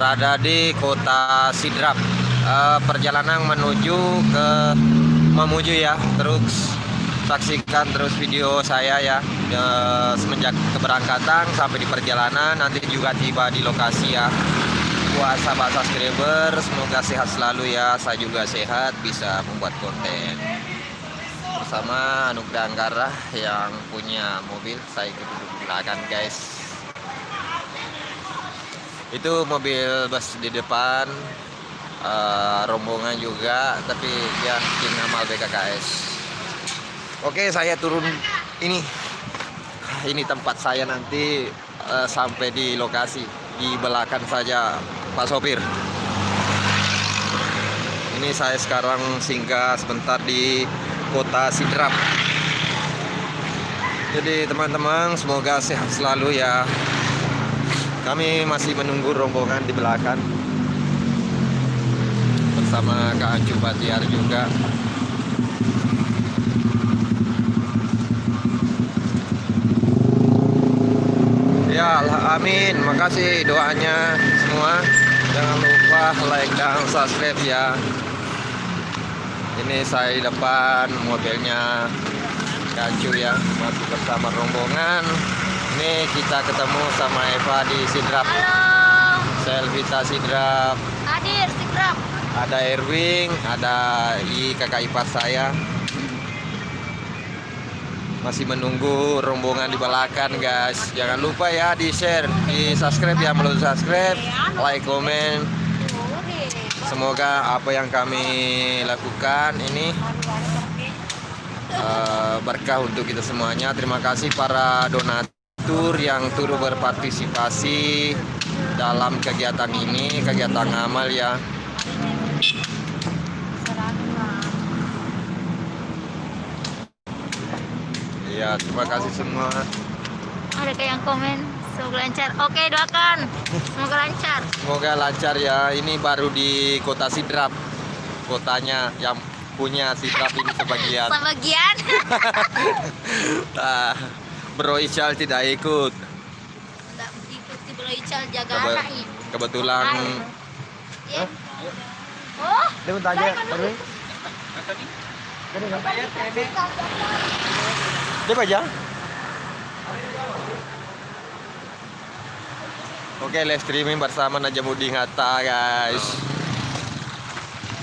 Berada di kota Sidrap. Perjalanan menuju ke Mamuju ya. Terus saksikan terus video saya ya, semenjak keberangkatan sampai di perjalanan, nanti juga tiba di lokasi ya. Buat sahabat subscriber, semoga sehat selalu ya. Saya juga sehat, bisa membuat konten bersama Anugda Anggara yang punya mobil. Saya ikut duduk di belakang guys. Itu mobil bus di depan, rombongan juga, tapi ya tim amal BKKS. Oke, saya turun ini tempat saya nanti sampai di lokasi di belakang saja Pak Sopir. Ini saya sekarang singgah sebentar di kota Sidrap. Jadi teman-teman, semoga sehat selalu ya. Kami masih menunggu rombongan di belakang bersama Kak Anju Batiar juga. Ya, amin. Makasih doanya semua. Jangan lupa like dan subscribe ya. Ini saya di depan mobilnya Kak Anju ya, masih bersama rombongan. Ini kita ketemu sama Eva di Sidrap. Halo. Selvita Sidrap. Hadir Sidrap. Ada Erwin, ada kakak ipar saya. Masih menunggu rombongan di belakang guys. Jangan lupa ya di share, di subscribe ya, belum subscribe, like, komen. Semoga apa yang kami lakukan ini berkah untuk kita semuanya. Terima kasih para donatur yang turut berpartisipasi dalam kegiatan ini, kegiatan amal ya. Ya, terima kasih semua. Ada kayak yang komen, semoga lancar. Oke, doakan. Semoga lancar. Semoga lancar ya. Ini baru di kota Sidrap. Kotanya yang punya Sidrap ini sebagian. Sebagian. Bro Ical tidak ikut. Tidak ikuti Bro Ical, jaga anak ini. Kebetulan. Ya. Oh, Dia mau tanya, Erwin. Dia aja. Oke, live streaming bersama Najamuddin Hatta guys.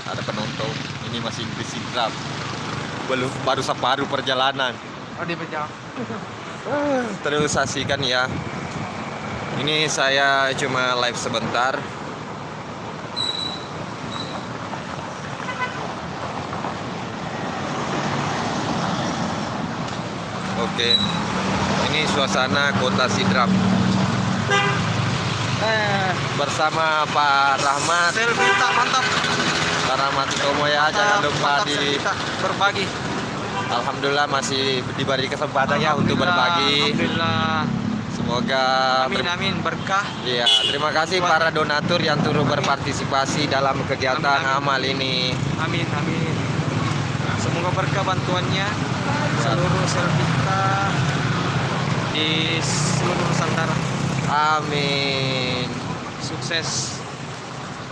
Ada penonton. Ini masih di Sidrap. Baru separuh perjalanan. Oh, di Pejang. Terus saksikan ya. Ini saya cuma live sebentar. Oke. Ini suasana kota Sidrap. Bersama Pak Rahmat. Selvita mantap. Pak Rahmat Tomo ya, jangan lupa di berbagi. Alhamdulillah masih diberi kesempatan ya untuk berbagi. Alhamdulillah. Semoga Amin berkah. Iya, terima kasih para donatur yang turut berpartisipasi dalam kegiatan amal ini. Amin. Semoga berkah bantuannya seluruh Selvita di seluruh Nusantara. Amin. Sukses.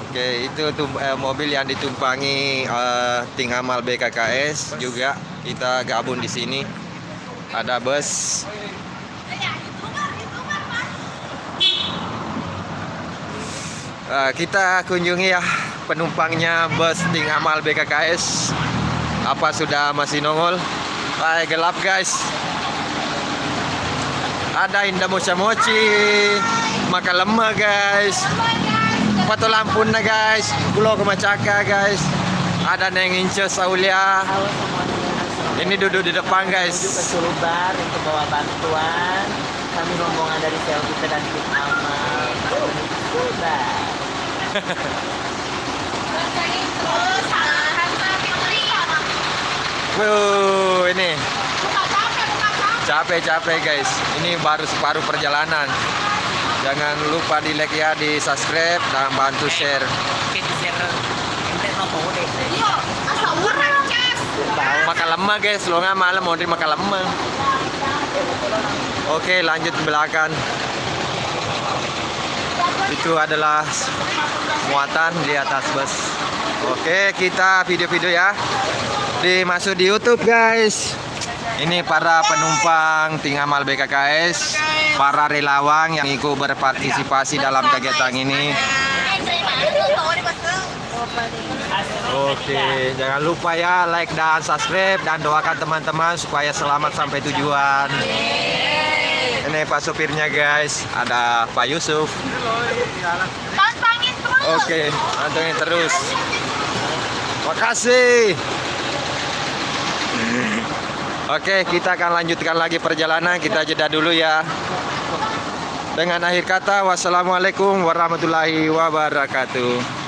Oke, itu mobil yang ditumpangi tim amal BKKS juga. Kita gabung di sini. Ada bus. Kita kunjungi ya penumpangnya bus tim amal BKKS. Apa sudah masih nongol? Gelap guys. Ada Indah Mocha-mochi, makan lemah guys. Foto lampuna guys, Pulau Kemacaka guys. Ada Neng Ince Saulia. Ini duduk di depan guys. Menuju ke Sulubar untuk bawa bantuan. Kami rombongan dari Selvita dan tim amal Sulubar. Ini capek guys. Ini baru separuh perjalanan. Jangan lupa di like ya, di subscribe dan bantu share. Oke, di share. Ente mau deh. Makan lemah guys, lo nggak malam mau makan lemah. Oke, lanjut ke belakang. Itu adalah muatan di atas bus. Oke, kita video-video ya. Dimasuk di YouTube, guys. Ini para penumpang Ting Amal BKKS, para relawan yang ikut berpartisipasi dalam kegiatan ini. Oke, jangan lupa ya like dan subscribe dan doakan teman-teman supaya selamat sampai tujuan. Ini Pak supirnya, guys. Ada Pak Yusuf. Pantangin terus. Oke, pantengin terus. Makasih. Oke, kita akan lanjutkan lagi perjalanan. Kita jeda dulu ya. Dengan akhir kata, wassalamualaikum warahmatullahi wabarakatuh.